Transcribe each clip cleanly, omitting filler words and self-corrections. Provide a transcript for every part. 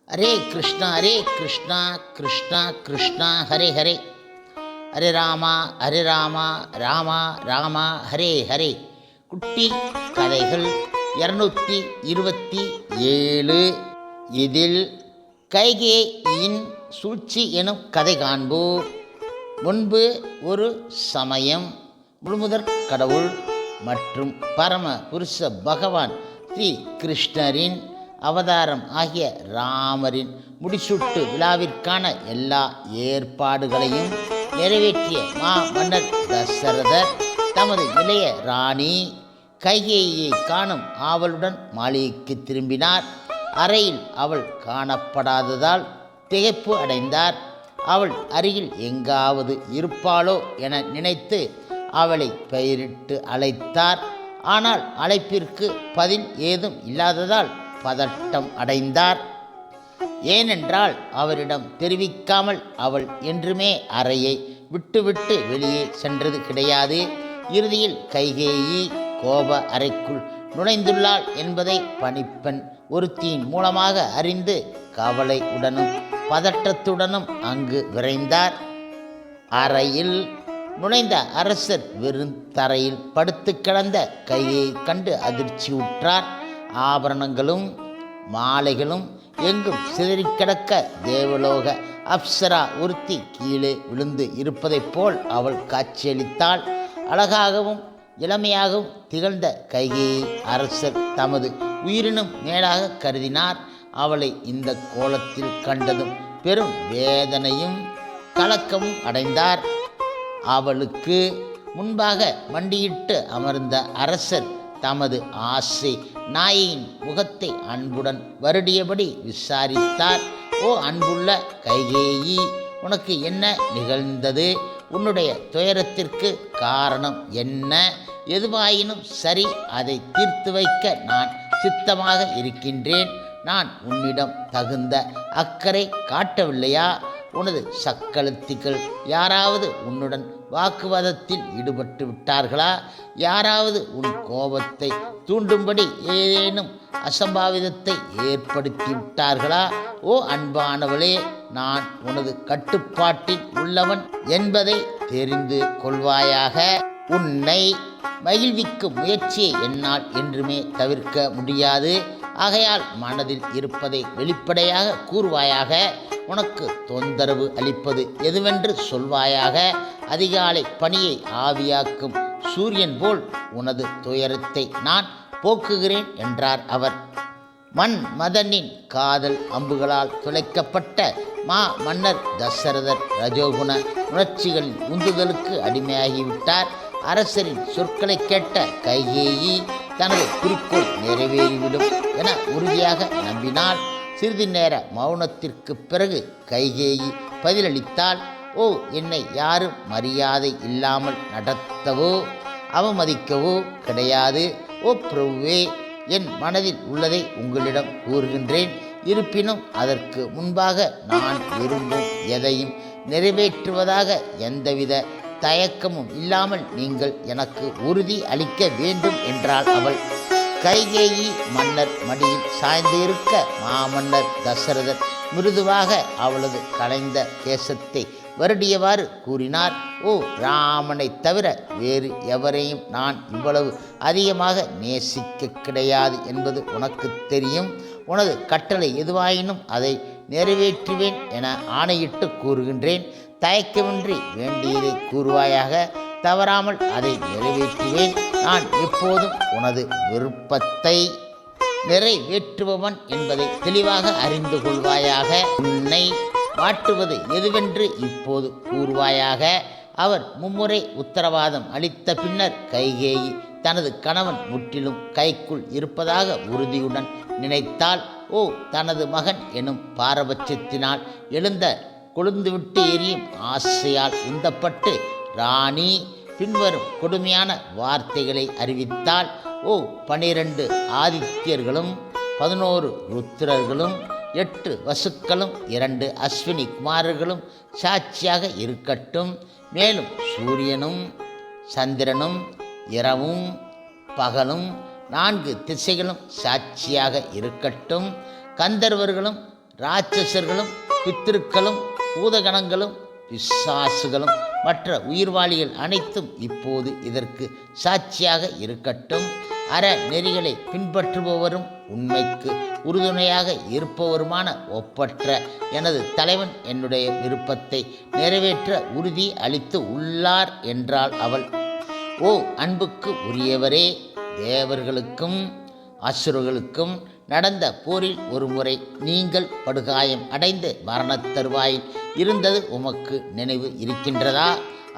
ஹரே கிருஷ்ணா கிருஷ்ணா கிருஷ்ணா ஹரே ஹரே, ஹரே ராமா ராமா ராமா ஹரே ஹரே. குட்டி கதைகள் 227. இதில் கைகேயின் சூழ்ச்சி எனும் கதை காண்போம். முன்பு ஒரு சமயம் முழுமுதற் கடவுள் மற்றும் பரம புருஷ பகவான் ஸ்ரீ கிருஷ்ணரின் அவதாரம் ஆகிய ராமரின் முடிசூட்டு விழாவிற்கான எல்லா ஏற்பாடுகளையும் நிறைவேற்றிய மன்னர் தசரதர் தமது இளைய ராணி கைகேயியை காணும் ஆவலுடன் மாளிகைக்கு திரும்பினார். அறையில் அவள் காணப்படாததால் திகைப்பு அடைந்தார். அவள் அருகில் எங்காவது இருப்பாளோ என நினைத்து அவளை பெயரிட்டு அழைத்தார். ஆனால் அழைப்பிற்கு பதில் ஏதும் இல்லாததால் பதட்டம் அடைந்தார். ஏனென்றால் அவரிடம் தெரிவிக்காமல் அவள் என்றுமே அறையை விட்டுவிட்டு வெளியே சென்றது கிடையாது. இறுதியில் கைகேயி கோப அறைக்குள் நுழைந்துள்ளாள் என்பதை பணிப்பெண் ஒருத்தியின் மூலமாக அறிந்து கவலையுடனும் பதட்டத்துடனும் அங்கு விரைந்தார். அறையில் நுழைந்த அரசர் வெறும் தரையில் படுத்து கிடந்த கையை கண்டு அதிர்ச்சியுற்றார். ஆபரணங்களும் மாலைகளும் எங்கும் சிதறிக் கிடக்க தேவலோக அப்சரா ஒருத்தி கீழே விழுந்து இருப்பதைப் போல் அவள் காட்சியளித்தாள். அழகாகவும் இளமையாகவும் திகழ்ந்த கைகேயை அரசர் தமது உயிரினும் மேலாக கருதினார். அவளை இந்த கோலத்தில் கண்டதும் பெரும் வேதனையும் கலக்கமும் அடைந்தார். அவளுக்கு முன்பாக மண்டியிட்டு அமர்ந்த அரசர் தமது ஆசை நாயின் முகத்தை அன்புடன் வருடியபடி விசாரித்தார். ஓ அன்புள்ள கைகேயி, உனக்கு என்ன நிகழ்ந்தது? உன்னுடைய துயரத்திற்கு காரணம் என்ன? எதுவாயினும் சரி, அதை தீர்த்து வைக்க நான் சித்தமாக இருக்கின்றேன். நான் உன்னிடம் தகுந்த அக்கறை காட்டவில்லையா? உனது சக்களத்திகள் யாராவது உன்னுடன் வாக்குவாதத்தில் ஈடுபட்டு விட்டார்களா? யாராவது உன் கோபத்தை தூண்டும்படி ஏதேனும் அசம்பாவிதத்தை ஏற்படுத்தி விட்டார்களா? ஓ அன்பானவளே, நான் உனது கட்டுப்பாட்டில் உள்ளவன் என்பதை தெரிந்து கொள்வாயாக. உன்னை மகிழ்விக்கும் முயற்சியை என்னால் என்றுமே தவிர்க்க முடியாது. ஆகையால் மனதில் இருப்பதை வெளிப்படையாக கூறுவாயாக. உனக்கு தொந்தரவு அளிப்பது எதுவென்று சொல்வாயாக. அதிகாலை பணியை ஆவியாக்கும் சூரியன் போல் உனது துயரத்தை நான் போக்குகிறேன் என்றார் அவர். மன்மதனின் காதல் அம்புகளால் துளைக்கப்பட்ட மன்னர் தசரதர் ரஜோகுண உணர்ச்சிகளின் உந்துதலுக்கு அடிமையாகிவிட்டார். அரசரின் சொற்களை கேட்ட கைகேயி தனது குறிக்கோள் நிறைவேறிவிடும் என உறுதியாக நம்பினாள். சிறிது நேர மௌனத்திற்கு பிறகு கைகேயி பதிலளித்தாள். ஓ, என்னை யாரும் மரியாதை இல்லாமல் நடத்தவோ அவமதிக்கவோ கிடையாது. ஓ பிரபுவே, என் மனதில் உள்ளதை உங்களிடம் கூறுகின்றேன். இருப்பினும் அதற்கு முன்பாக நான் விரும்பும் எதையும் நிறைவேற்றுவதாக எந்தவித தயக்கமும் இல்லாமல் நீங்கள் எனக்கு உறுதி அளிக்க வேண்டும் என்றாள் அவள். கைகேயி மன்னர் மடியில் சாய்ந்து இருக்க மாமன்னர் தசரதர் மிருதுவாக அவளது கலைந்த கேசத்தை வருடியவாறு கூறினார். ஓ ராமனை தவிர வேறு எவரையும் நான் இவ்வளவு அதிகமாக நேசிக்க கிடையாது என்பது உனக்கு தெரியும். உனது கட்டளை எதுவாயினும் அதை நிறைவேற்றுவேன் என ஆணையிட்டு கூறுகின்றேன். தயக்கமின்றி வேண்டியதை கூறுவாயாக. தவறாமல் அதை நிறைவேற்றுவேன். நான் எப்போதும் உனது விருப்பத்தை நிறைவேற்றுபவன் என்பதை தெளிவாக அறிந்து கொள்வாயாக. உன்னை மாட்டுவது எதுவென்று இப்போது கூறுவாயாக. அவர் மும்முறை உத்தரவாதம் அளித்த பின்னர் கைகேயி தனது கணவன் முற்றிலும் கைக்குள் இருப்பதாக உறுதியுடன் நினைத்தாள். ஓ, தனது மகன் எனும் பாரபட்சத்தினால் எழுந்த கொழுந்துவிட்டு எரியும் ஆசையால் உந்தப்பட்டு ராணி பின்வரும் கொடுமையான வார்த்தைகளை அறிவித்தாள். ஓ 12 ஆதித்யர்களும் 11 ருத்திரர்களும் 8 வசுக்களும் 2 அஸ்வினி குமாரர்களும் சாட்சியாக இருக்கட்டும். மேலும் சூரியனும் சந்திரனும் இரவும் பகலும் 4 திசைகளும் சாட்சியாக இருக்கட்டும். கந்தர்வர்களும் இராட்சசர்களும் பித்திருக்களும் பூதகணங்களும் பிசாசுகளும் மற்ற உயிர்வாளிகள் அனைத்தும் இப்போது இதற்கு சாட்சியாக இருக்கட்டும். அற நெறிகளை பின்பற்றுபவரும் உண்மைக்கு உறுதுணையாக இருப்பவருமான ஒப்பற்ற எனது தலைவன் என்னுடைய விருப்பத்தை நிறைவேற்ற உறுதி அளித்து உள்ளார் என்றாள் அவள். ஓ அன்புக்கு உரியவரே, தேவர்களுக்கும் அசுரர்களுக்கும் நடந்த போரில் ஒருமுறை நீங்கள் படுகாயம் அடைந்து மரணத் தருவாயில் இருந்தது உமக்கு நினைவு இருக்கின்றதா?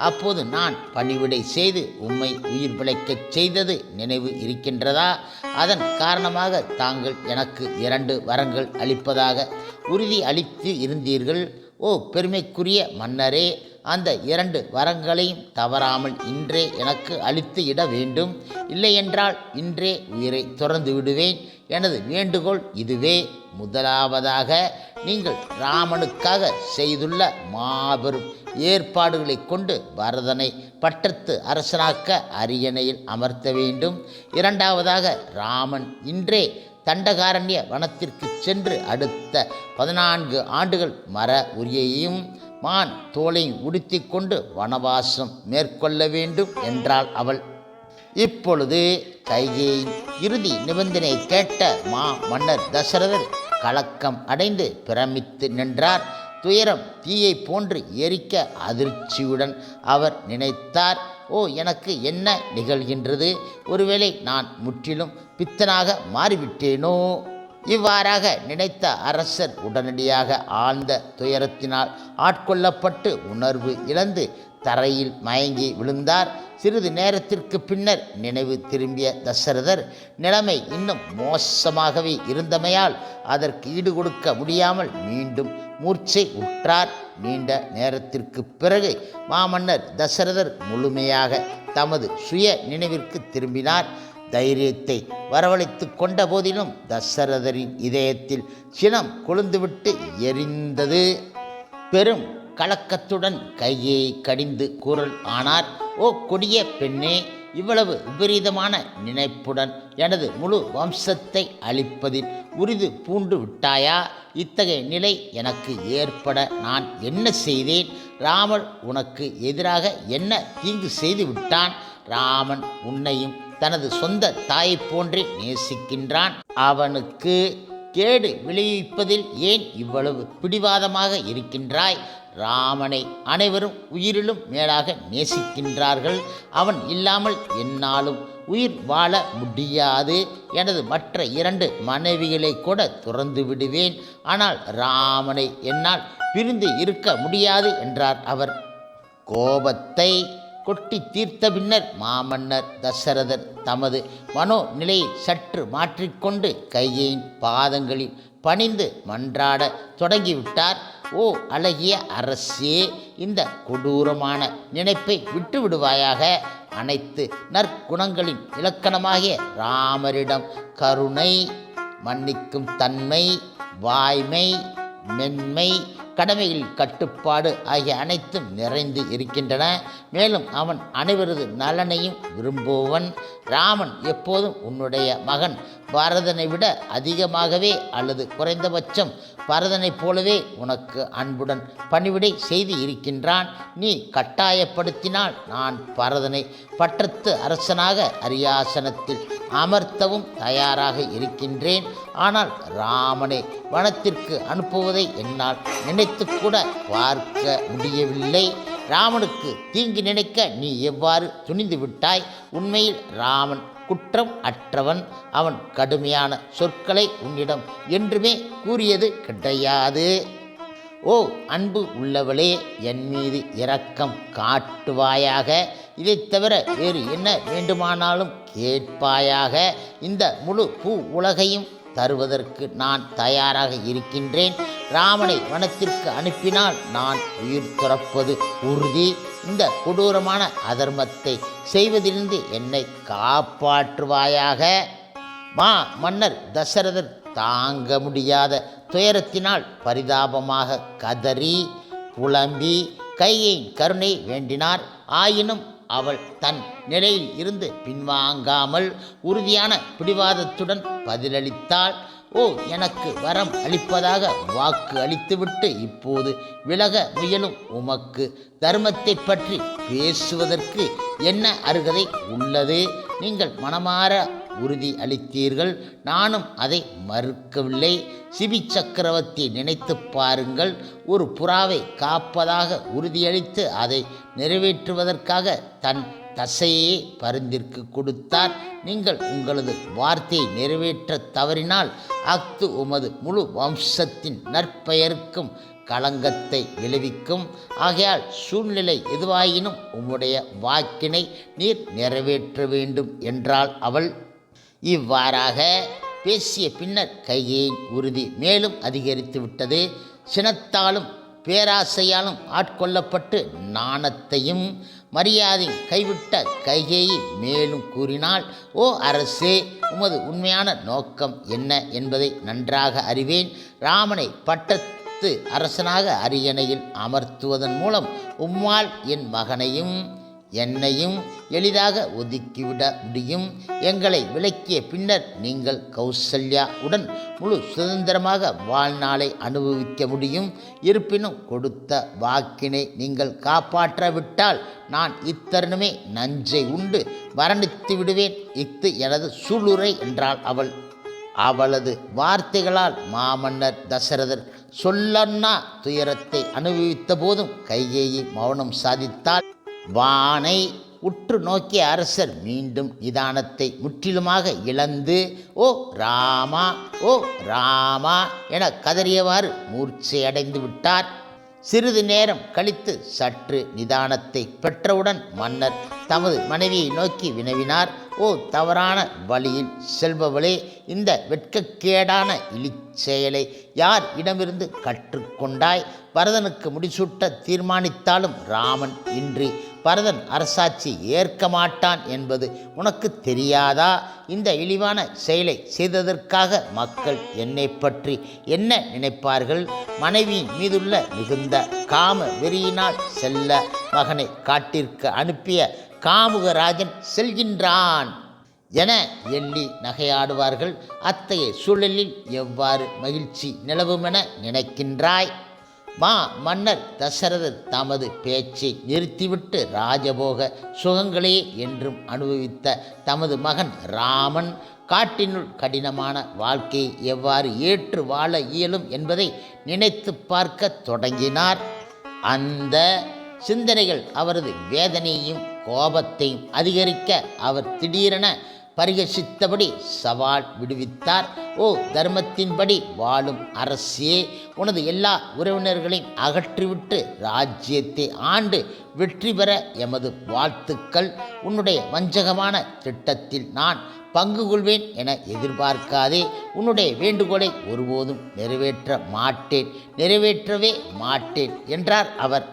அப்போது நான் பணிவிடை செய்து உம்மை உயிர் பிழைக்கச் செய்தது நினைவு இருக்கின்றதா? அதன் காரணமாக தாங்கள் எனக்கு 2 வரங்கள் அளிப்பதாக உறுதி அளித்து இருந்தீர்கள். ஓ பெருமைக்குரிய மன்னரே, அந்த 2 வரங்களையும் தவறாமல் இன்றே எனக்கு அளித்து இட வேண்டும். இல்லையென்றால் இன்றே உயிரை துறந்து விடுவேன். எனது வேண்டுகோள் இதுவே. முதலாவதாக, நீங்கள் ராமனுக்காக செய்துள்ள மாபெரும் ஏற்பாடுகளை கொண்டு பரதனை பட்டத்து அரசனாக்க அரியணையில் அமர்த்த வேண்டும். இரண்டாவதாக, ராமன் இன்றே தண்டகாரண்ய வனத்திற்கு சென்று அடுத்த 14 ஆண்டுகள் மர உரியையும் மான் தோலையும் உடுத்தி கொண்டு வனவாசம் மேற்கொள்ள வேண்டும் என்றாள் அவள். இப்பொழுது கைகேயின் இறுதி நிபந்தனை கேட்ட மன்னர் தசரதர் கலக்கம் அடைந்து பிரமித்து நின்றார். துயரம் தீயை போன்று எரிக்க அதிர்ச்சியுடன் அவர் நினைத்தார், ஓ எனக்கு என்ன நிகழ்கின்றது? ஒருவேளை நான் முற்றிலும் பித்தனாக மாறிவிட்டேனோ? இவ்வாறாக நினைத்த அரசர் உடனடியாக ஆழ்ந்த துயரத்தினால் ஆட்கொள்ளப்பட்டு உணர்வு இழந்து தரையில் மயங்கி விழுந்தார். சிறிது நேரத்திற்கு பின்னர் நினைவு திரும்பிய தசரதர் நிலைமை இன்னும் மோசமாகவே இருந்தமையால் அதற்கு ஈடுகொடுக்க முடியாமல் மீண்டும் மூர்ச்சை உற்றார். நீண்ட நேரத்திற்கு பிறகு மாமன்னர் தசரதர் முழுமையாக தமது சுய நினைவிற்கு திரும்பினார். தைரியத்தை வரவழைத்து கொண்ட போதிலும் தசரதரின் இதயத்தில் சினம் கொழுந்துவிட்டு எரிந்தது. பெரும் கலக்கத்துடன் கையை கடிந்து குரல் ஆனார், ஓ கொடிய பெண்ணே, இவ்வளவு விபரீதமான நினைப்புடன் எனது முழு வம்சத்தை அழிப்பதில் உறுதி பூண்டு விட்டாயா? இத்தகைய நிலை எனக்கு ஏற்பட நான் என்ன செய்தேன்? ராமன் உனக்கு எதிராக என்ன தீங்கு செய்து விட்டான்? ராமன் உன்னையும் தனது சொந்த தாயை போன்றே நேசிக்கின்றான். அவனுக்கு கேடு விளைவிப்பதில் ஏன் இவ்வளவு பிடிவாதமாக இருக்கின்றாய்? ராமனை அனைவரும் உயிரிலும் மேலாக நேசிக்கின்றார்கள். அவன் இல்லாமல் என்னாலும் உயிர் வாழ முடியாது. எனது மற்ற 2 மனைவிகளை கூட துறந்து விடுவேன். ஆனால் ராமனை என்னால் பிரிந்து இருக்க முடியாது என்றார் அவர். கோபத்தை கொட்டி தீர்த்த பின்னர் மாமன்னர் தசரதர் தமது மனோநிலையை சற்று மாற்றிக்கொண்டு கையின் பாதங்களில் பணிந்து மன்றாட தொடங்கிவிட்டார். ஓ அழகிய அரசே, இந்த கொடூரமான நினைப்பை விட்டு விடுவாயாக. அனைத்து நற்குணங்களின் இலக்கணமாகிய ராமரிடம் கருணை, மன்னிக்கும் தன்மை, வாய்மை, மென்மை, கடமைகளில் கட்டுப்பாடு ஆகிய அனைத்தும் நிறைந்து இருக்கின்றன. மேலும் அவன் அனைவரது நலனையும் விரும்புவன். ராமன் எப்போதும் உன்னுடைய மகன் பரதனை விட அதிகமாகவே அல்லது குறைந்தபட்சம் பரதனைப் போலவே உனக்கு அன்புடன் பணிவிடை செய்து இருக்கின்றான். நீ கட்டாயப்படுத்தினால் நான் பரதனை பட்டத்து அரசனாக அரியாசனத்தில் அமர்த்தவும் தயாராக இருக்கின்றேன். ஆனால் ராமனை வனத்திற்கு அனுப்புவதை என்னால் நினைத்து கூட பார்க்க முடியவில்லை. ராமனுக்கு தீங்கு நினைக்க நீ எவ்வாறு துணிந்து விட்டாய்? உண்மையில் ராமன் குற்றம் அற்றவன். அவன் கடுமையான சொற்களை உன்னிடம் என்றுமே கூறியது கிடையாது. ஓ அன்பு உள்ளவளே, என் மீது இரக்கம் காட்டுவாயாக. இதைத் தவிர வேறு என்ன வேண்டுமானாலும் கேட்பாயாக. இந்த முழு பூ உலகையும் தருவதற்கு நான் தயாராக இருக்கின்றேன். ராமனை வனத்திற்கு அனுப்பினால் நான் உயிர் துறப்பது உறுதி. இந்த கொடூரமான அதர்மத்தை செய்வதிலிருந்து என்னை காப்பாற்றுவாயாக. மன்னர் தசரதர் தாங்க முடியாத துயரத்தினால் பரிதாபமாக கதறி புலம்பி கையின் கருணை வேண்டினார். ஆயினும் அவள் தன் நிலையில் இருந்து பின்வாங்காமல் உறுதியான பிடிவாதத்துடன் பதிலளித்தாள். ஓ எனக்கு வரம் அளிப்பதாக வாக்கு அளித்துவிட்டு இப்போது விலக முயலும் உமக்கு தர்மத்தை பற்றி பேசுவதற்கு என்ன அருகதை உள்ளது? நீங்கள் மனமாற உறுதி அளித்தீர்கள், நானும் அதை மறுக்கவில்லை. சிபி சக்கரவர்த்தி நினைத்து பாருங்கள், ஒரு புறாவை காப்பதாக உறுதியளித்து அதை நிறைவேற்றுவதற்காக தன் தசையே பருந்திற்கு கொடுத்தார். நீங்கள் உங்களது வார்த்தையை நிறைவேற்ற தவறினால் அஃது உமது முழு வம்சத்தின் நற்பெயருக்கும் களங்கத்தை விளைவிக்கும். ஆகையால் சூழ்நிலை எதுவாயினும் உம்முடைய வாக்கினை நீர் நிறைவேற்ற வேண்டும் என்றாள் அவள். இவ்வாறாக பேசிய பின்னர் கைகேயின் உறுதி மேலும் அதிகரித்து விட்டது. சினத்தாலும் பேராசையாலும் ஆட்கொள்ளப்பட்டு நாணத்தையும் மரியாதையும் கைவிட்ட கைகேயி மேலும் கூறினாள், ஓ அரசே, உமது உண்மையான நோக்கம் என்ன என்பதை நன்றாக அறிவேன். ராமனை பட்டத்து அரசனாக அரியணையில் அமர்த்துவதன் மூலம் உம்மால் என் மகனையும் என்னையும் எளிதாக ஒதுக்கிவிட முடியும். எங்களை விலக்கிய பின்னர் நீங்கள் கௌசல்யா உடன் முழு சுதந்திரமாக வாழ்நாளை அனுபவிக்க முடியும். இருப்பினும் கொடுத்த வாக்கினை நீங்கள் காப்பாற்றாவிட்டால் நான் இத்தருணமே நஞ்சை உண்டு மரணித்து விடுவேன். இஃது எனது சூளுரை என்றாள் அவள். அவளது வார்த்தைகளால் மாமன்னர் தசரதர் சொல்லன்னா துயரத்தை அனுபவித்த போதும் கைகேயி மௌனம் சாதித்தாள். வானை உற்று நோக்கிய அரசர் மீண்டும் நிதானத்தை முற்றிலுமாக இழந்து ஓ ராமா, ஓ ராமா என கதறியவாறு மூர்ச்சையடைந்து விட்டார். சிறிது நேரம் கழித்து சற்று நிதானத்தை பெற்றவுடன் மன்னர் தமது மனைவியை நோக்கி வினவினார், ஓ தவறான வழியில் செல்பவளே, இந்த வெட்கக்கேடான இழிச்செயலை யார் இடமிருந்து கற்றுக்கொண்டாய்? பரதனுக்கு முடிசூட்ட தீர்மானித்தாலும் ராமன் இன்றி பரதன் அரசாட்சி ஏற்க மாட்டான் என்பது உனக்கு தெரியாதா? இந்த இழிவான செயலை செய்ததற்காக மக்கள் என்னை பற்றி என்ன நினைப்பார்கள்? மனைவியின் மீதுள்ள மிகுந்த காம வெறியினால் செல்ல மகனை காட்டிற்கு அனுப்பிய காமுகராஜன் செல்கின்றான் என எள்ளி நகையாடுவார்கள். அத்தகைய சூழலில் எவ்வாறு மகிழ்ச்சி நிலவுமென நினைக்கின்றாய்? மன்னர் தசரதர் தமது பேச்சை நிறுத்திவிட்டு ராஜபோக சுகங்களே என்றும் அனுபவித்த தமது மகன் ராமன் காட்டினுள் கடினமான வாழ்க்கையை எவ்வாறு ஏற்று வாழ இயலும் என்பதை நினைத்து பார்க்க தொடங்கினார். அந்த சிந்தனைகள் அவரது வேதனையையும் கோபத்தையும் அதிகரிக்க அவர் திடீரென பரிகசித்தபடி சவால் விடுவித்தார். ஓ தர்மத்தின்படி வாழும் அரசே, உனது எல்லா உறவினர்களையும் அகற்றிவிட்டு ராஜ்யத்தை ஆண்டு வெற்றி பெற எமது வாழ்த்துக்கள். உன்னுடைய வஞ்சகமான திட்டத்தில் நான் பங்கு கொள்வேன் என எதிர்பார்க்காதே. உன்னுடைய வேண்டுகோளை ஒருபோதும் நிறைவேற்றவே மாட்டேன் என்றார் அவர்.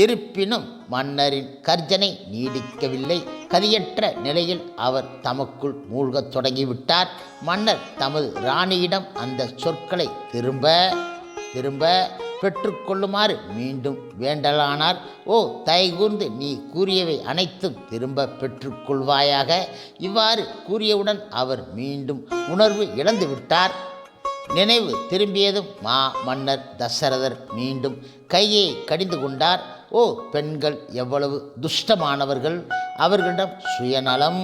இருப்பினும் மன்னரின் கர்ஜனை நீடிக்கவில்லை. கதியற்ற நிலையில் அவர் தமக்குள் மூழ்கத் தொடங்கிவிட்டார். மன்னர் தமது ராணியிடம் அந்த சொற்களை திரும்ப பெற்றுக்கொள்ளுமாறு மீண்டும் வேண்டலானார். ஓ தயகூர்ந்து நீ கூறியவை அனைத்தும் திரும்ப பெற்றுக்கொள்வாயாக. இவ்வாறு கூறியவுடன் அவர் மீண்டும் உணர்வு இழந்து விட்டார். நினைவு திரும்பியதும் மன்னர் தசரதர் மீண்டும் கையை கடிந்து கொண்டார். ஓ பெண்கள் எவ்வளவு துஷ்டமானவர்கள்! அவர்களிடம் சுயநலம்,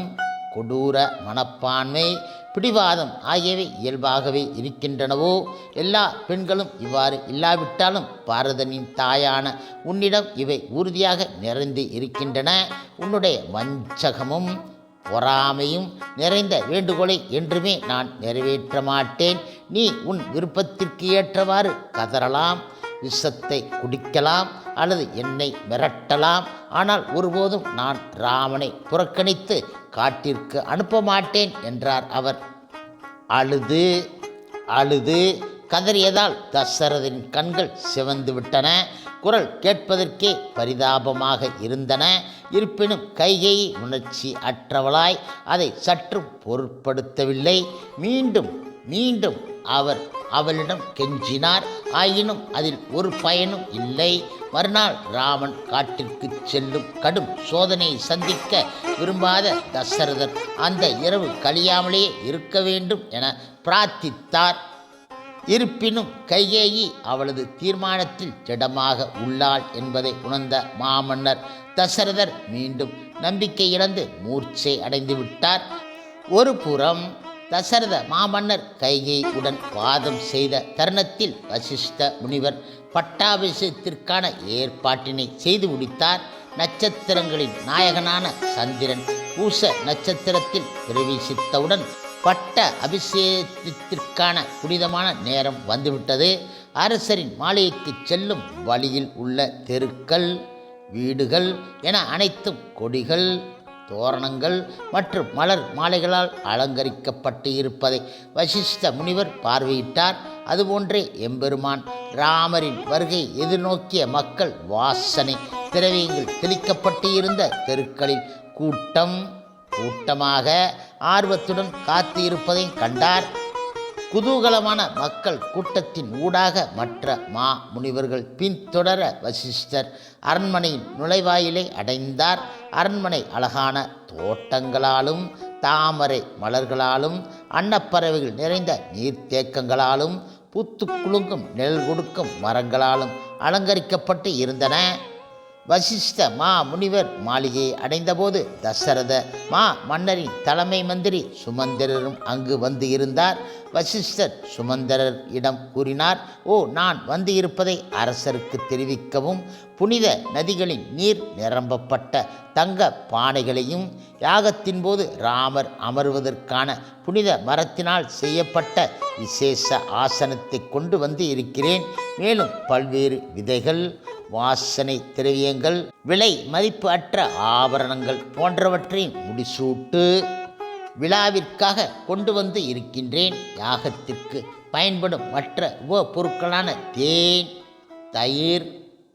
கொடூர மனப்பான்மை, பிடிவாதம் ஆகியவை இயல்பாகவே இருக்கின்றனவோ? எல்லா பெண்களும் இவ்வாறு இல்லாவிட்டாலும் பரதனின் தாயான உன்னிடம் இவை உறுதியாக நிறைந்து இருக்கின்றன. உன்னுடைய வஞ்சகமும் பொறாமையும் நிறைந்த வேண்டுகோளை என்றுமே நான் நிறைவேற்ற மாட்டேன். நீ உன் விருப்பத்திற்கு ஏற்றவாறு கதறலாம், விஷத்தை குடிக்கலாம் அல்லது என்னை மிரட்டலாம். ஆனால் ஒருபோதும் நான் ராமனை புறக்கணித்து காட்டிற்கு அனுப்ப மாட்டேன் என்றார் அவர். அழுது கதறியதால் தசரதின் கண்கள் சிவந்து விட்டன. குரல் கேட்பதற்கே பரிதாபமாக இருந்தன. இருப்பினும் கைகேயி உணர்ச்சி அற்றவளாய் அதை சற்றும் பொருட்படுத்தவில்லை. மீண்டும் அவர் அவளிடம் கெஞ்சினார். ஆயினும் அதில் ஒரு பயனும் இல்லை. மறுநாள் ராமன் காட்டிற்கு செல்லும் கடும் சோதனையை சந்திக்க விரும்பாத தசரதர் அந்த இரவு கழியாமலேயே இருக்க வேண்டும் என பிரார்த்தித்தார். இருப்பினும் கைகேயி அவளது தீர்மானத்தில் திடமாக உள்ளாள் என்பதை உணர்ந்த மாமன்னர் தசரதர் மீண்டும் நம்பிக்கை இழந்து மூர்ச்சை அடைந்து விட்டார். ஒரு புறம் தசரத மாமன்னர் கைகேயியுடன் வாதம் செய்த தருணத்தில் வசிஷ்ட முனிவர் பட்டாபிஷேகத்திற்கான ஏற்பாட்டினை செய்து முடித்தார். நட்சத்திரங்களின் நாயகனான சந்திரன் பூச நட்சத்திரத்தில் பிரவேசித்தவுடன் பட்ட அபிஷேகத்திற்கான புனிதமான நேரம் வந்துவிட்டது. அரசரின் மாளிகைக்கு செல்லும் வழியில் உள்ள தெருக்கள், வீடுகள் என அனைத்தும் கொடிகள், தோரணங்கள் மற்றும் மலர் மாலைகளால் அலங்கரிக்கப்பட்டு இருப்பதை வசிஷ்ட முனிவர் பார்வையிட்டார். அதுபோன்றே எம்பெருமான் ராமரின் வருகை எதிர்நோக்கிய மக்கள் வாசனை திரவியங்கள் தெளிக்கப்பட்டு இருந்த தெருக்களில் கூட்டமாக ஆர்வத்துடன் காத்து இருப்பதை கண்டார். குதூகலமான மக்கள் கூட்டத்தின் ஊடாக மற்ற முனிவர்கள் பின்தொடர வசிஷ்டர் அரண்மனையின் நுழைவாயிலை அடைந்தார். அரண்மனை அழகான தோட்டங்களாலும் தாமரை மலர்களாலும் அன்னப்பறவைகள் நிறைந்த நீர்த்தேக்கங்களாலும் பூத்து குலுங்கும் நிழல் கொடுக்கும் மரங்களாலும் அலங்கரிக்கப்பட்டு இருந்தன. வசிஷ்ட முனிவர் மாளிகையை அடைந்தபோது தசரத மன்னரின் தலைமை மந்திரி சுமந்திரரும் அங்கு வந்து இருந்தார். வசிஷ்டர் சுமந்திரர் இடம் கூறினார், நான் வந்து இருப்பதை அரசருக்கு தெரிவிக்கவும் புனித நதிகளின் நீர் நிரம்பப்பட்ட தங்க பானைகளையும் யாகத்தின் போது ராமர் அமர்வதற்கான புனித மரத்தினால் செய்யப்பட்ட விசேஷ ஆசனத்தை கொண்டு வந்து இருக்கிறேன். மேலும் பல்வேறு விதைகள், வாசனை திரவியங்கள், விலை மதிப்பு அற்ற ஆபரணங்கள் போன்றவற்றை முடிசூட்டு விழாவிற்காக கொண்டு வந்து இருக்கின்றேன். யாகத்திற்கு பயன்படும் மற்ற உப பொருட்களான தேன், தயிர்,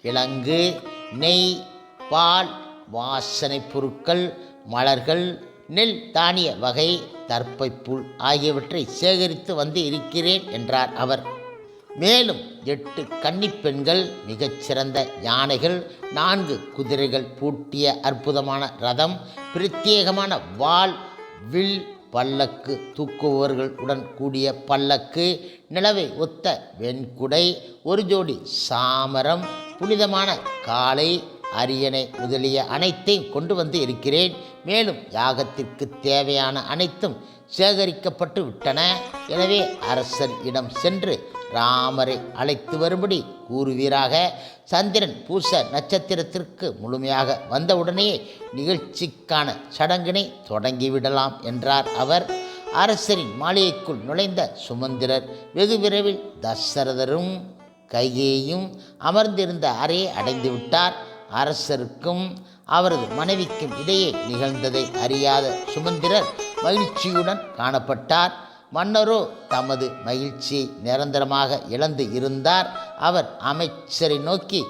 கிழங்கு, நெய், பால், வாசனை பொருட்கள், மலர்கள், நெல் தானிய வகை, தர்ப்பைப்புல் ஆகியவற்றை சேகரித்து வந்து இருக்கிறேன் என்றார் அவர். மேலும் 8 கன்னிப்பெண்கள், மிகச்சிறந்த யானைகள், 4 குதிரைகள் பூட்டிய அற்புதமான ரதம், பிரத்யேகமான வாள், வில், பல்லக்கு, தூக்குபவர்கள் உடன் கூடிய பல்லக்கு, நிலவை ஒத்த வெண்குடை, ஒரு ஜோடி சாமரம், புனிதமான காளை, அரியணை முதலிய அனைத்தையும் கொண்டு வந்து இருக்கிறேன். மேலும் யாகத்திற்கு தேவையான அனைத்தும் சேகரிக்கப்பட்டு விட்டன. எனவே அரசர் இடம் சென்று ராமரை அழைத்து வரும்படி கூறுவீராக. சந்திரன் பூச நட்சத்திரத்திற்கு முழுமையாக வந்தவுடனே நிகழ்ச்சிக்கான சடங்கினை தொடங்கிவிடலாம் என்றார் அவர். அரசரின் மாளிகைக்குள் நுழைந்த சுமந்திரர் வெகு விரைவில் தசரதரும் கைகேயும் அமர்ந்திருந்த அறையை அடைந்து விட்டார். அரசருக்கும் அவரது மனைவிக்கும் இடையே நிகழ்ந்ததை அறியாத சுமந்திரர் மகிழ்ச்சியுடன் காணப்பட்டார். மன்னரோ தமது மகிழ்ச்சியை நிரந்தரமாக இழந்து இருந்தார். அவர் அமைச்சரை நோக்கி,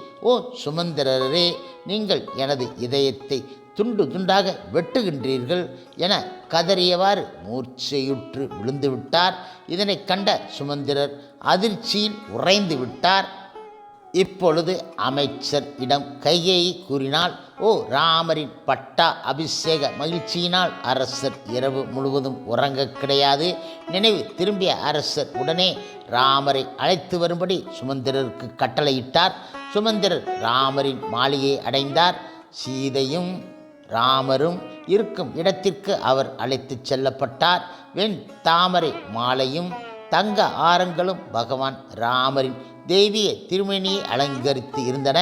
சுமந்திரரே, நீங்கள் எனது இதயத்தை துண்டு துண்டாக வெட்டுகின்றீர்கள் என கதறியவாறு மூர்ச்சையுற்று விழுந்துவிட்டார். இதனை கண்ட சுமந்திரர் அதிர்ச்சியில் உறைந்து விட்டார். இப்பொழுது அமைச்சர் இடம் கைகேயி கூறினாள், ராமரின் பட்டா அபிஷேக மகிழ்ச்சியினால் அரசர் இரவு முழுவதும் உறங்க கிடையாது. நினைவு திரும்பிய அரசர் உடனே ராமரை அழைத்து வரும்படி சுமந்திரருக்கு கட்டளையிட்டார். சுமந்திரர் ராமரின் மாளிகையை அடைந்தார். சீதையும் ராமரும் இருக்கும் இடத்திற்கு அவர் அழைத்து செல்லப்பட்டார். வெண் தாமரை மாலையும் தங்க ஆரங்களும் பகவான் ராமரின் தெய்வீக திருமேனியை அலங்கரித்து இருந்தன.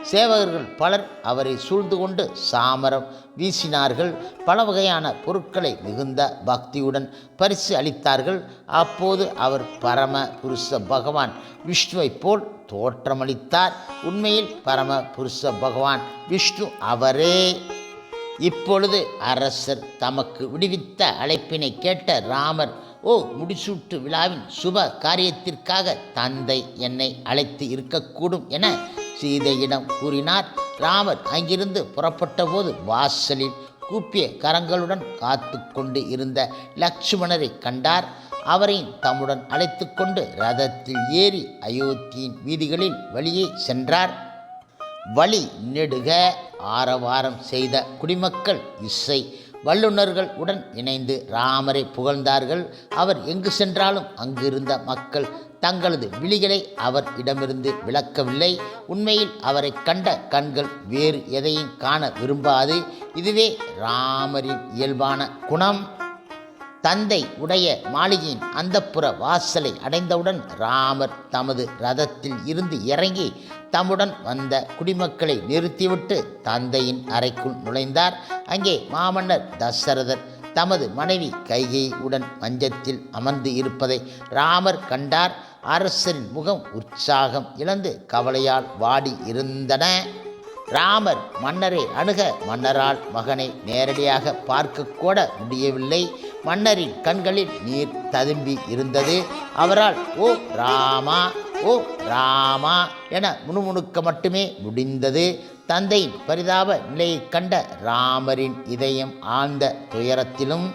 சேவகர்கள் பலர் அவரை சூழ்ந்து கொண்டு சாமரம் வீசினார்கள். பல வகையான பொருட்களை மிகுந்த பக்தியுடன் பரிசு அளித்தார்கள். அப்போது அவர் பரம புருஷ பகவான் விஷ்ணுவை போல் தோற்றமளித்தார். உண்மையில் பரம புருஷ பகவான் விஷ்ணு அவரே. இப்பொழுது அரசர் தமக்கு விடுவித்த அழைப்பினை கேட்ட ராமர், முடிசூட்டு விழாவின் சுப காரியத்திற்காக தந்தை என்னை அழைத்து இருக்கக்கூடும் என சீதையிடம் கூறினார். ராமர் அங்கிருந்து புறப்பட்ட போது வாசலில் கூப்பிய கரங்களுடன் காத்து கொண்டு இருந்த லட்சுமணரை கண்டார். அவரையும் தம்முடன் அழைத்து கொண்டு ரதத்தில் ஏறி அயோத்தியின் வீதிகளில் வழியே சென்றார். வழி நெடுக ஆரவாரம் செய்த குடிமக்கள், இசை வல்லுநர்கள் உடன் இணைந்து ராமரை புகழ்ந்தார்கள். அவர் எங்கு சென்றாலும் அங்கிருந்த மக்கள் தங்களது விழிகளை அவர் இடமிருந்து விலக்கவில்லை. உண்மையில் அவரை கண்ட கண்கள் வேறு எதையும் காண விரும்பாது. இதுவே ராமரின் இயல்பான குணம். தந்தை உடைய மாளிகையின் அந்தப்புற வாசலை அடைந்தவுடன் ராமர் தமது ரதத்தில் இருந்து இறங்கி தம்முடன் வந்த குடிமக்களை நிறுத்திவிட்டு தந்தையின் அறைக்குள் நுழைந்தார். அங்கே மாமன்னர் தசரதர் தமது மனைவி கைகேயியுடன் மஞ்சத்தில் அமர்ந்து இருப்பதை ராமர் கண்டார். அரசரின் முகம் உற்சாகம் இழந்து கவலையால் வாடி இருந்தன. ராமர் மன்னரை அணுக மன்னரால் மகனை நேரடியாக பார்க்க கூட முடியவில்லை. மன்னரின் கண்களில் நீர் ததும்பி இருந்தது. அவரால் ஓ ராமா, ஓ ராமா என முணுமுணுக்க மட்டுமே முடிந்தது. தந்தையின் பரிதாப நிலையை கண்ட ராமரின் இதயம் ஆழ்ந்த துயரத்திலும்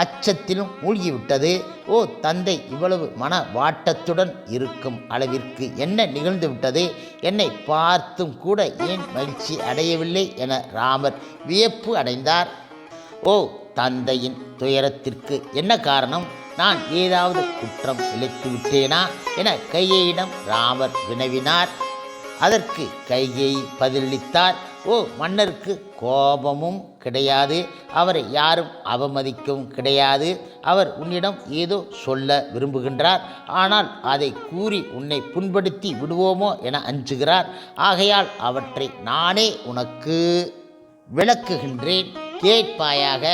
அச்சத்திலும் மூழ்கிவிட்டது. ஓ தந்தை, இவ்வளவு மன வாட்டத்துடன் இருக்கும் அளவிற்கு என்ன நிகழ்ந்து விட்டது? என்னை பார்த்தும் கூட ஏன் மகிழ்ச்சி அடையவில்லை என ராமர் வியப்பு அடைந்தார். ஓ தந்தையின் துயரத்திற்கு என்ன காரணம்? நான் ஏதாவது குற்றம் இழைத்து விட்டேனா என கைகேயிடம் ராமர் வினவினார். அதற்கு கைகேயி பதிலளித்தார். ஓ மன்னருக்கு கோபமும் கிடையாது, அவரை யாரும் அவமதிக்கவும் கிடையாது. அவர் உன்னிடம் ஏதோ சொல்ல விரும்புகின்றார். ஆனால் அதை கூறி உன்னை புண்படுத்தி விடுவோமோ என அஞ்சுகிறார். ஆகையால் அவற்றை நானே உனக்கு விளக்குகின்றேன், கேட்பாயாக.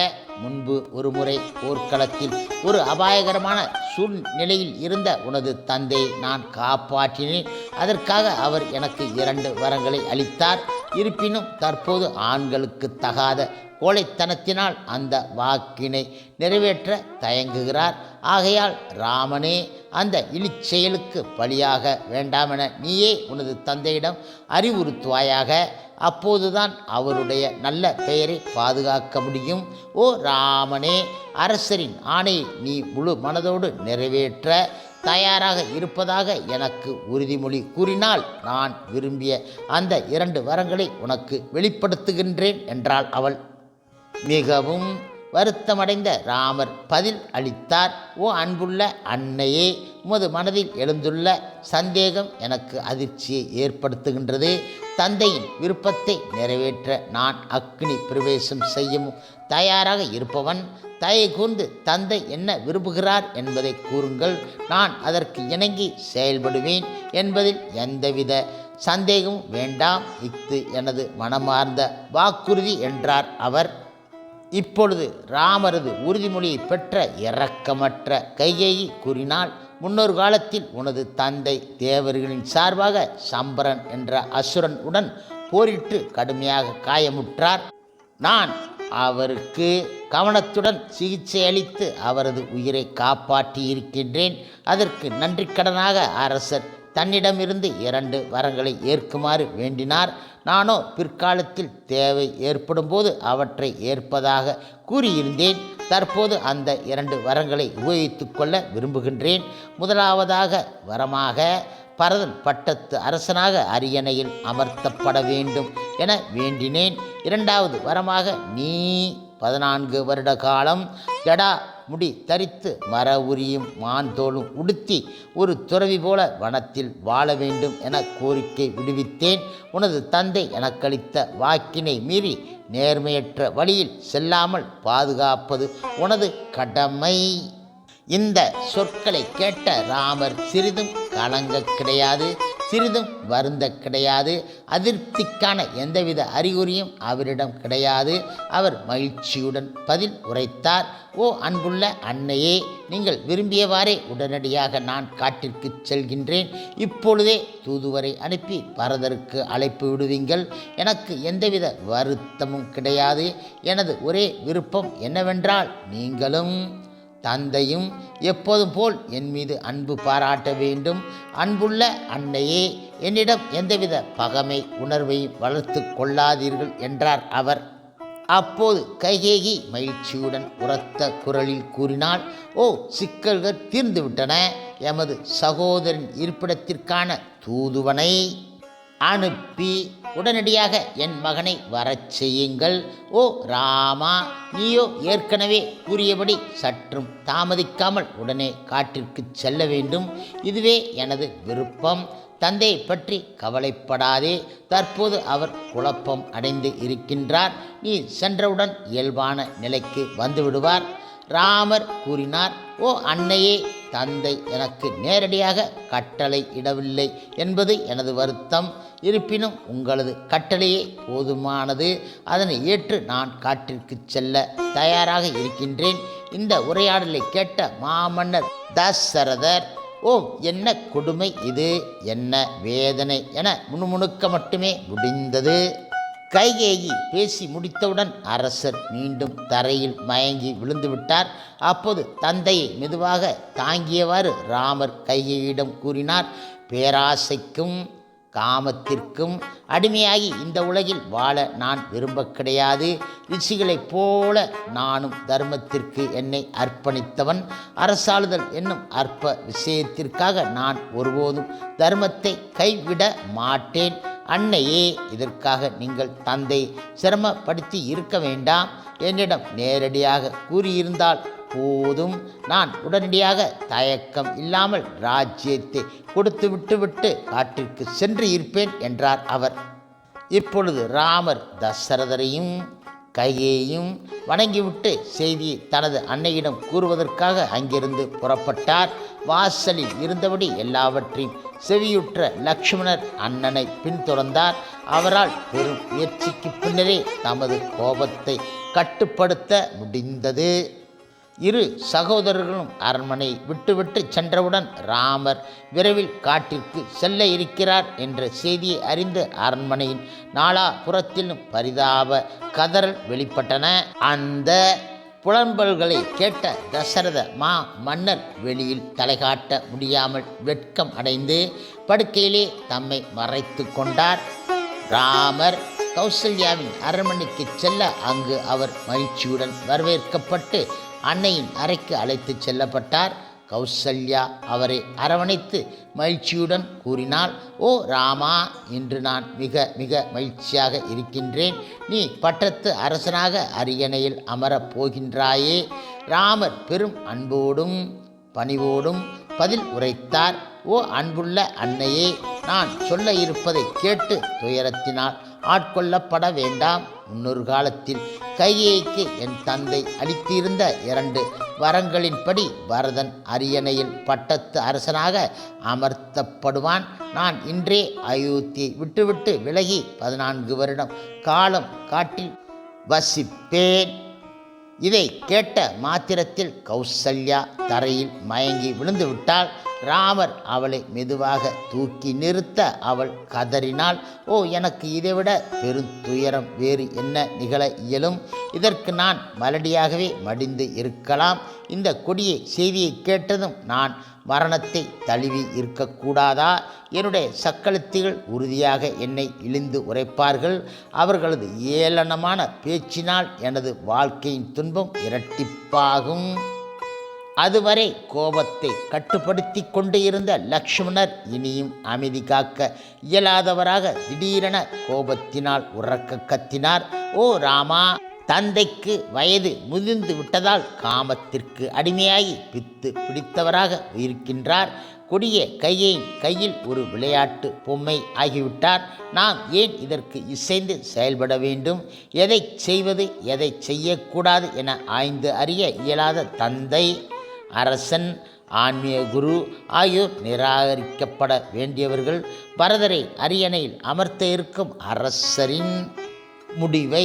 முன்பு ஒரு முறை போர்க்களத்தில் ஒரு அபாயகரமான சூழ்நிலையில் இருந்த உனது தந்தையை நான் காப்பாற்றினேன். அதற்காக அவர் எனக்கு 2 வரங்களை அளித்தார். இருப்பினும் தற்போது ஆண்களுக்கு தகாத கோழைத்தனத்தினால் அந்த வாக்கினை நிறைவேற்ற தயங்குகிறார். ஆகையால் ராமனே, அந்த இழிச்செயலுக்கு பலியாக வேண்டாமென நீயே உனது தந்தையிடம் அறிவுறுத்துவாயாக. அப்போதுதான் அவருடைய நல்ல பெயரை பாதுகாக்க முடியும். ஓ ராமனே, அரசரின் ஆணையை நீ முழு மனதோடு நிறைவேற்ற தயாராக இருப்பதாக எனக்கு உறுதிமொழி கூறினால் நான் விரும்பிய அந்த 2 வரங்களை உனக்கு வெளிப்படுத்துகின்றேன் என்றாள் அவள். மிகவும் வருத்தமடைந்த ராமர் பதில் அளித்தார். ஓ அன்புள்ள அன்னையே, உமது மனதில் எழுந்துள்ள சந்தேகம் எனக்கு அதிர்ச்சியை ஏற்படுத்துகின்றது. தந்தையின் விருப்பத்தை நிறைவேற்ற நான் அக்னி பிரவேசம் செய்யவும் தயாராக இருப்பவன். தயை கூர்ந்து தந்தை என்ன விரும்புகிறார் என்பதை கூறுங்கள், நான் அதற்கு இணங்கி செயல்படுவேன் என்பதில் எந்தவித சந்தேகமும் வேண்டாம். இஃது எனது மனமார்ந்த வாக்குறுதி என்றார் அவர். இப்பொழுது ராமரது உறுதிமொழியை பெற்ற இரக்கமற்ற கைகேயி கூறினாள். முன்னொரு காலத்தில் உனது தந்தை தேவர்களின் சார்பாக சம்பரன் என்ற அசுரன் உடன் போரிட்டு கடுமையாக காயமுற்றார். நான் அவருக்கு கவனத்துடன் சிகிச்சை அளித்து அவரது உயிரை காப்பாற்றி இருக்கின்றேன். அதற்கு நன்றிக்கடனாக அரசர் தன்னிடமிருந்து 2 வரங்களை ஏற்குமாறு வேண்டினார். நானோ பிற்காலத்தில் தேவை ஏற்படும் போது அவற்றை ஏற்பதாக கூறியிருந்தேன். தற்போது அந்த 2 வரங்களை உபயோகித்து கொள்ள விரும்புகின்றேன். முதலாவதாக வரமாக பரதன் பட்டத்து அரசனாக அரியணையில் அமர்த்தப்பட வேண்டும் என வேண்டினேன். 2வது வரமாக நீ 14 வருட காலம் ஜடா முடி தரித்து மர உரியும் மான் தோளும் உடுத்தி ஒரு துறவி போல வனத்தில் வாழ வேண்டும் என கோரிக்கை விடுவித்தேன். உனது தந்தை எனக்களித்த வாக்கினை மீறி நேர்மையற்ற வழியில் செல்லாமல் பாதுகாப்பது உனது கடமை. இந்த சொற்களை கேட்ட ராமர் சிறிதும் கலங்க கிடையாது, சிறிதும் வருந்த கிடையாது. அதிருப்திக்கான எந்தவித அறிகுறியும் அவரிடம் கிடையாது. அவர் மகிழ்ச்சியுடன் பதில் உரைத்தார். ஓ அன்புள்ள அன்னையே, நீங்கள் விரும்பியவாறே உடனடியாக நான் காட்டிற்கு செல்கின்றேன். இப்பொழுதே தூதுவரை அனுப்பி பரதருக்கு அழைப்பு விடுவீங்கள். எனக்கு எந்தவித வருத்தமும் கிடையாது. எனது ஒரே விருப்பம் என்னவென்றால் நீங்களும் தந்தையும் எப்போதும் போல் என் மீது அன்பு பாராட்ட வேண்டும். அன்புள்ள அன்னையே, என்னிடம் எந்தவித பகைமை உணர்வையும் வளர்த்து கொள்ளாதீர்கள் என்றார் அவர். அப்போது கைகேயி மகிழ்ச்சியுடன் உரத்த குரலில் கூறினாள். ஓ சிக்கல்கள் தீர்ந்துவிட்டன. எமது சகோதரின் இருப்பிடத்திற்கான தூதுவனை அனுப்பி உடனடியாக என் மகனை வரச் செய்யுங்கள். ஓ ராமா, நீயோ ஏற்கனவே கூறியபடி சற்றும் தாமதிக்காமல் உடனே காட்டிற்கு செல்ல வேண்டும். இதுவே எனது விருப்பம். தந்தையை பற்றி கவலைப்படாதே. தற்போது அவர் குழப்பம் அடைந்து இருக்கின்றார். நீ சென்றவுடன் இயல்பான நிலைக்கு வந்துவிடுவார். ராமர் கூறினார், ஓ அன்னையே, தந்தை எனக்கு நேரடியாக கட்டளை இடவில்லை என்பது எனது வருத்தம். இருப்பினும் உங்களது கட்டளையே போதுமானது. அதனை ஏற்று நான் காட்டிற்கு செல்ல தயாராக இருக்கின்றேன். இந்த உரையாடலை கேட்ட மாமன்னர் தசரதர், ஓ என்ன கொடுமை இது, என்ன வேதனை என முணுமுணுக்க மட்டுமே முடிந்தது. கைகேயி பேசி முடித்தவுடன் அரசர் மீண்டும் தரையில் மயங்கி விழுந்துவிட்டார். அப்போது தந்தையை மெதுவாக தாங்கியவாறு ராமர் கைகேயிடம் கூறினார், பேராசைக்கும் காமத்திற்கும் அடிமையாகி இந்த உலகில் வாழ நான் விரும்ப கிடையாது. ரிஷிகளைப் போல நானும் தர்மத்திற்கு என்னை அர்ப்பணித்தவன். அரசாளுதல் என்னும் அற்ப விஷயத்திற்காக நான் ஒருபோதும் தர்மத்தை கைவிட மாட்டேன். அன்னையே, இதற்காக நீங்கள் தந்தை சிரமப்படுத்தி இருக்க வேண்டாம். என்னிடம் நேரடியாக கூறியிருந்தால் போதும். நான் உடனடியாக தயக்கம் இல்லாமல் ராஜ்யத்தை கொடுத்து விட்டு காட்டிற்கு சென்று இருப்பேன் என்றார் அவர். இப்பொழுது ராமர் தசரதரையும் கையையும் வணங்கிவிட்டு செய்தியை தனது அன்னையிடம் கூறுவதற்காக அங்கிருந்து புறப்பட்டார். வாசலில் இருந்தபடி எல்லாவற்றையும் செவியுற்ற லக்ஷ்மணர் அண்ணனை பின்தொடர்ந்தார். அவரால் பெரும் முயற்சிக்கு பின்னரே தமது கோபத்தை கட்டுப்படுத்த முடிந்தது. இரு சகோதரர்களும் அரண்மனை விட்டுவிட்டு சென்றவுடன் ராமர் விரைவில் காட்டிற்கு செல்ல இருக்கிறார் என்ற செய்தியை அறிந்து அரண்மனையின் நாலாபுறத்திலும் பரிதாப கதறல் வெளிப்பட்டன. அந்த புலம்பல்களை கேட்ட தசரத மன்னர் வெளியில் தலைகாட்ட முடியாமல் வெட்கம் அடைந்து படுக்கையிலே தம்மை மறைத்து கொண்டார். ராமர் கௌசல்யாவின் அரண்மனைக்கு செல்ல அங்கு அவர் மகிழ்ச்சியுடன் வரவேற்கப்பட்டு அன்னையின் அறைக்கு அழைத்து செல்லப்பட்டார். கௌசல்யா அவரை அரவணைத்து மகிழ்ச்சியுடன் கூறினாள், ஓ ராமா, இன்று நான் மிக மிக மகிழ்ச்சியாக இருக்கின்றேன். நீ பட்டத்து அரசனாக அரியணையில் அமரப் போகின்றாயே. ராமர் பெரும் அன்போடும் பணிவோடும் பதில் உரைத்தார். ஓ அன்புள்ள அன்னையே, நான் சொல்ல இருப்பதை கேட்டு துயரத்தினால் ஆட்கொள்ளப்பட வேண்டாம். முன்னொரு காலத்தில் கைகேயிக்கு என் தந்தை அளித்திருந்த 2 வரங்களின்படி பரதன் அரியணையில் பட்டத்து அரசனாக அமர்த்தப்படுவான். நான் இன்றே அயோத்தியை விட்டுவிட்டு விலகி 14 வருடம் காலம் காட்டில் வசிப்பேன். இதை கேட்ட மாத்திரத்தில் கௌசல்யா தரையில் மயங்கி விழுந்து விட்டாள். ராமர் அவளை மெதுவாக தூக்கி நிறுத்த அவள் கதறினாள், ஓ எனக்கு இதைவிட பெருந்துயரம் வேறு என்ன நிகழ இயலும்? இதற்கு நான் மலடியாகவே மடிந்து இருக்கலாம். இந்த கொடிய செய்தியை கேட்டதும் நான் மரணத்தை தழுவி இருக்கக்கூடாதா? என்னுடைய சக்களத்திகள் உறுதியாக என்னை இழிந்து உரைப்பார்கள். அவர்களது ஏளனமான பேச்சினால் எனது வாழ்க்கையின் துன்பம் இரட்டிப்பாகும். அதுவரை கோபத்தை கட்டுப்படுத்தி கொண்டு இருந்த லக்ஷ்மணர் இனியும் அமைதி காக்க இயலாதவராக திடீரென கோபத்தினால் உரக்க கத்தினார், ஓ ராமா, தந்தைக்கு வயது முதிர்ந்து விட்டதால் காமத்திற்கு அடிமையாகி பித்து பிடித்தவராக இருக்கின்றார். கொடிய கையில் ஒரு விளையாட்டு பொம்மை ஆகிவிட்டார். நாம் ஏன் இதற்கு இசைந்து செயல்பட வேண்டும்? எதை செய்வது, எதை செய்யக்கூடாது என ஆய்ந்து அறிய இயலாத தந்தை, அரசன், ஆன்மீக குரு ஆகியோர் நிராகரிக்கப்பட வேண்டியவர்கள். பரதரை அரியணையில் அமர்த்த இருக்கும் அரசரின் முடிவை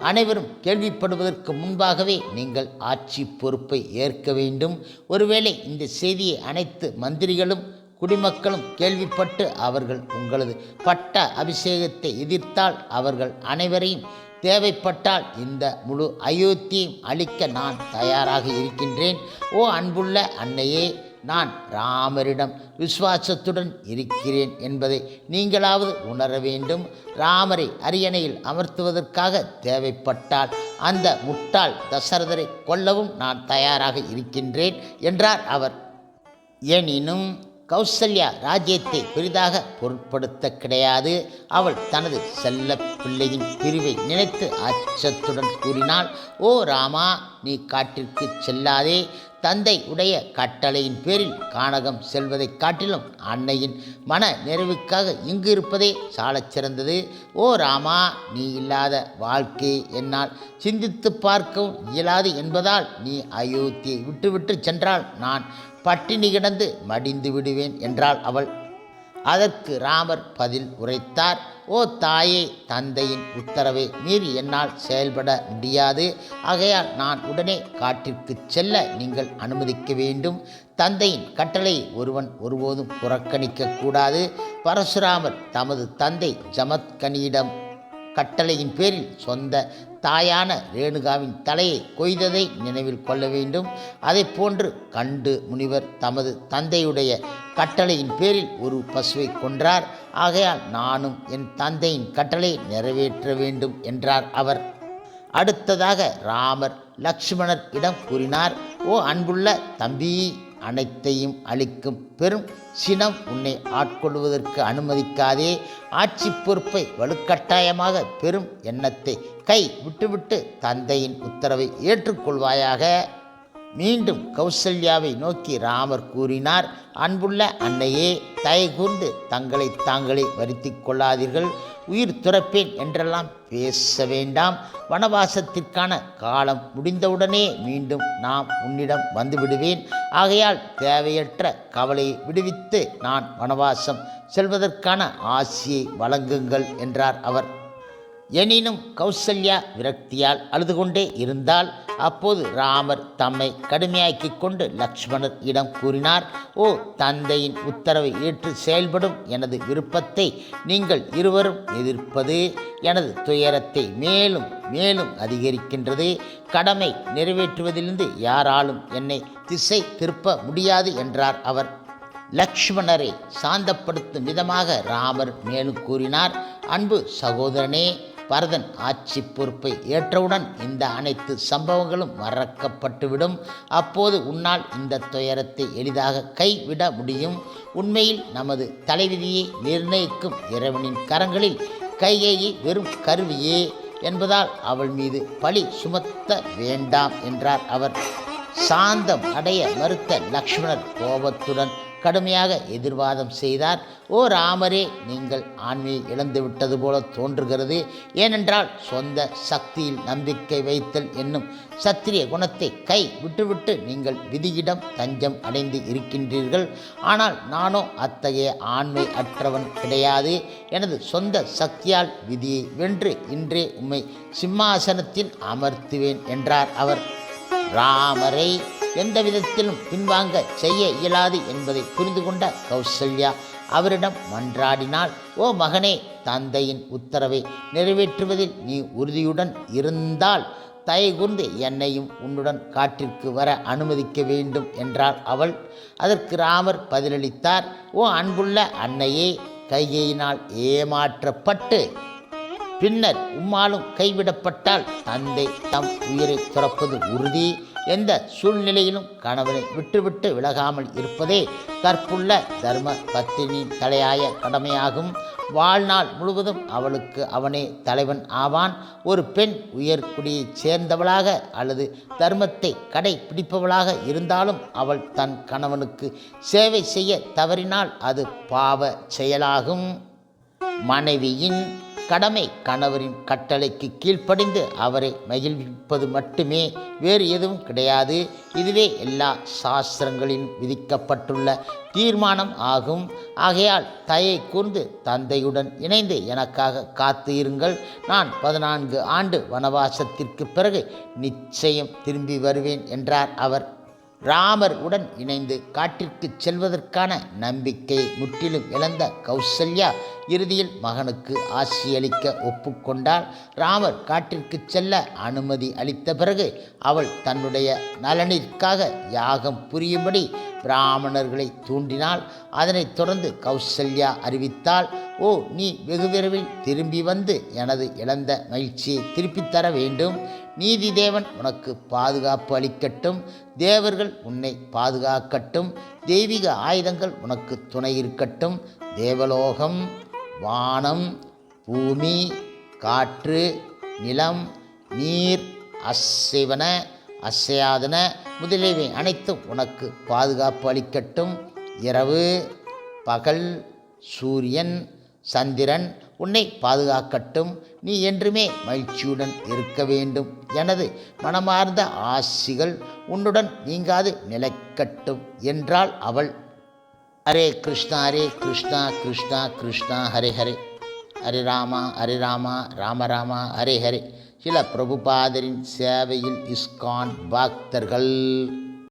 அனைவரும் கேள்விப்படுவதற்கு முன்பாகவே நீங்கள் ஆட்சி பொறுப்பை ஏற்க வேண்டும். ஒருவேளை இந்த செய்தியை அனைத்து மந்திரிகளும் குடிமக்களும் கேள்விப்பட்டு அவர்கள் உங்களது பட்ட அபிஷேகத்தை எதிர்த்தால் அவர்கள் அனைவரையும் தேவைப்பட்டால் இந்த முழு அயோத்தியையும் அழிக்க நான் தயாராக இருக்கின்றேன். ஓ அன்புள்ள அன்னையே, நான் ராமரிடம் விசுவாசத்துடன் இருக்கிறேன் என்பதை நீங்களாவது உணர வேண்டும். ராமரை அரியணையில் அமர்த்துவதற்காக தேவைப்பட்டால் அந்த முட்டாள் தசரதரை கொல்லவும் நான் தயாராக இருக்கின்றேன் என்றார் அவர். எனினும் கௌசல்யா ராஜ்யத்தை பெரிதாக பொருட்படுத்த கிடையாது. அவள் தனது செல்ல பிள்ளையின் பிரிவை நினைத்து அச்சத்துடன் கூறினாள், ஓ ராமா, நீ காட்டிற்கு செல்லாதே. தந்தை உடைய கட்டளையின் பேரில் கானகம் செல்வதைக் காட்டிலும் அன்னையின் மன நிறைவுக்காக இங்கு இருப்பதே சாலச் சிறந்தது. ஓ ராமா, நீ இல்லாத வாழ்க்கையை என்னால் சிந்தித்து பார்க்கவும் இயலாது என்பதால் நீ அயோத்தியை விட்டுவிட்டு சென்றால் நான் பட்டினி கிடந்து மடிந்து விடுவேன் என்றாள் அவள். அதற்கு ராமர் பதில் உரைத்தார், ஓ தாயே, தந்தையின் உத்தரவை மீறி என்னால் செயல்பட முடியாது. ஆகையால் நான் உடனே காட்டிற்கு செல்ல நீங்கள் அனுமதிக்க வேண்டும். தந்தையின் கட்டளை ஒருவன் ஒருபோதும் புறக்கணிக்க கூடாது. பரசுராமர் தமது தந்தை ஜமத்கனியிடம் கட்டளையின் பேரில் சொந்த தாயான ரேணுகாவின் தலையை கொய்ததை நினைவில் கொள்ள வேண்டும். அதை போன்று கண்டு முனிவர் தமது தந்தையுடைய கட்டளையின் பேரில் ஒரு பசுவை கொன்றார். ஆகையால் நானும் என் தந்தையின் கட்டளை நிறைவேற்ற வேண்டும் என்றார் அவர். அடுத்ததாக ராமர் லக்ஷ்மணர் இடம் கூறினார், ஓ அன்புள்ள தம்பி, அனைத்தையும் அளிக்கும் பெரும் சினம் உன்னை ஆட்கொள்வதற்கு அனுமதிக்காதே. ஆட்சி பொறுப்பை வலுக்கட்டாயமாக பெரும் எண்ணத்தை கை விட்டுவிட்டு தந்தையின் உத்தரவை ஏற்றுக்கொள்வாயாக. மீண்டும் கௌசல்யாவை நோக்கி ராமர் கூறினார், அன்புள்ள அன்னையே, தயை கூர்ந்து தங்களை தாங்களே வருத்தி கொள்ளாதீர்கள். உயிர் துறப்பேன் என்றெல்லாம் பேச வேண்டாம். வனவாசத்திற்கான காலம் முடிந்தவுடனே மீண்டும் நான் உன்னிடம் வந்துவிடுவேன். ஆகையால் தேவையற்ற கவலையை விடுவித்து நான் வனவாசம் செல்வதற்கான ஆசியை வழங்குங்கள் என்றார் அவர். எனினும் கௌசல்யா விரக்தியால் அழுது கொண்டே இருந்தால். அப்போது ராமர் தம்மை கடுமையாக்கிக் கொண்டு லக்ஷ்மணர் இடம் கூறினார், ஓ தந்தையின் உத்தரவை ஏற்று செயல்படும் எனது விருப்பத்தை நீங்கள் இருவரும் எதிர்ப்பது எனது துயரத்தை மேலும் மேலும் அதிகரிக்கின்றது. கடமை நிறைவேற்றுவதிலிருந்து யாராலும் என்னை திசை திருப்ப முடியாது என்றார் அவர். லக்ஷ்மணரை சாந்தப்படுத்தும் விதமாக ராமர் மேலும் கூறினார், அன்பு சகோதரனே, பரதன் ஆட்சி பொறுப்பை ஏற்றவுடன் இந்த அனைத்து சம்பவங்களும் மறக்கப்பட்டுவிடும். அப்போது உன்னால் இந்த துயரத்தை எளிதாக கைவிட முடியும். உண்மையில் நமது தலைவிதியை நிர்ணயிக்கும் இறைவனின் கரங்களில் கைகேயி வெறும் கருவியே என்பதால் அவள் மீது பழி சுமத்த வேண்டாம் என்றார் அவர். சாந்தம் அடைய மறுத்த லக்ஷ்மணர் கோபத்துடன் கடுமையாக எதிர்வாதம் செய்தார். ஓ ராமரே, நீங்கள் ஆண்மையை இழந்துவிட்டது போல தோன்றுகிறது. ஏனென்றால் சொந்த சக்தியில் நம்பிக்கை வைத்தல் என்னும் சத்திரிய குணத்தை கை விட்டுவிட்டு நீங்கள் விதியிடம் தஞ்சம் அடைந்து இருக்கின்றீர்கள். ஆனால் நானோ அத்தகைய ஆண்மை அற்றவன் கிடையாது. எனது சொந்த சக்தியால் விதியை வென்று இன்றே உம்மை சிம்மாசனத்தில் அமர்த்துவேன் என்றார் அவர். ராமரை எந்த விதத்திலும் பின்வாங்க செய்ய இயலாது என்பதை புரிந்து கொண்ட கௌசல்யா அவரிடம் மன்றாடினாள், ஓ மகனே, தந்தையின் உத்தரவை நிறைவேற்றுவதில் நீ உறுதியுடன் இருந்தால் தயை கூர்ந்து என்னையும் உன்னுடன் காட்டிற்கு வர அனுமதிக்க வேண்டும் என்றாள் அவள். அதற்கு ராமர் பதிலளித்தார், ஓ அன்புள்ள அன்னையே, கைகேயினால் ஏமாற்றப்பட்டு பின்னர் உம்மாலும் கைவிடப்பட்டால் தந்தை தம் உயிரை துறப்பது உறுதி. எந்த சூழ்நிலையிலும் கணவனை விட்டுவிட்டு விலகாமல் இருப்பதே கற்புள்ள தர்ம பத்தினியின் தலையாய கடமையாகும். வாழ்நாள் முழுவதும் அவளுக்கு அவனே தலைவன் ஆவான். ஒரு பெண் உயர்குடியைச் சேர்ந்தவளாக அல்லது தர்மத்தை கடைபிடிப்பவளாக இருந்தாலும் அவள் தன் கணவனுக்கு சேவை செய்ய தவறினால் அது பாவ செயலாகும். மனைவியின் கடமை கணவரின் கட்டளைக்கு கீழ்ப்படிந்து அவரை மகிழ்விப்பது மட்டுமே, வேறு எதுவும் கிடையாது. இதுவே எல்லா சாஸ்திரங்களிலும் விதிக்கப்பட்டுள்ள தீர்மானம் ஆகும். ஆகையால் தயை கூர்ந்து தந்தையுடன் இணைந்து எனக்காக காத்து இருங்கள். நான் 14 ஆண்டு வனவாசத்திற்கு பிறகு நிச்சயம் திரும்பி வருவேன் என்றார் அவர். ராமர் உடன் இணைந்து காட்டிற்கு செல்வதற்கான நம்பிக்கையை முற்றிலும் இழந்த கௌசல்யா இறுதியில் மகனுக்கு ஆசியளிக்க ஒப்புக்கொண்டாள். ராமர் காட்டிற்கு செல்ல அனுமதி அளித்த பிறகு அவள் தன்னுடைய நலனிற்காக யாகம் புரியும்படி பிராமணர்களை தூண்டினாள். அதனைத் தொடர்ந்து கௌசல்யா அறிவித்தாள், ஓ, நீ வெகு விரைவில் திரும்பி வந்து எனது இழந்த மகிழ்ச்சியை திருப்பித் தர வேண்டும். நீதி தேவன் உனக்கு பாதுகாப்பு அளிக்கட்டும். தேவர்கள் உன்னை பாதுகாக்கட்டும். தெய்வீக ஆயுதங்கள் உனக்கு துணை இருக்கட்டும். தேவலோகம், வானம், பூமி, காற்று, நிலம், நீர், அசைவன அசையாதன முதலியவை அனைத்தும் உனக்கு பாதுகாப்பு அளிக்கட்டும். இரவு, பகல், சூரியன், சந்திரன் உன்னை பாதுகாக்கட்டும். நீ என்றுமே மகிழ்ச்சியுடன் இருக்க வேண்டும். எனது மனமார்ந்த ஆசிகள் உன்னுடன் நீங்காது நிலைக்கட்டும் என்றாள் அவள். ஹரே கிருஷ்ணா ஹரே கிருஷ்ணா கிருஷ்ணா கிருஷ்ணா ஹரே ஹரே, ஹரே ராமா ராம ராமா ஹரே ஹரே. சில பிரபுபாதரின் சேவையில் இஸ்கான் பக்தர்கள்.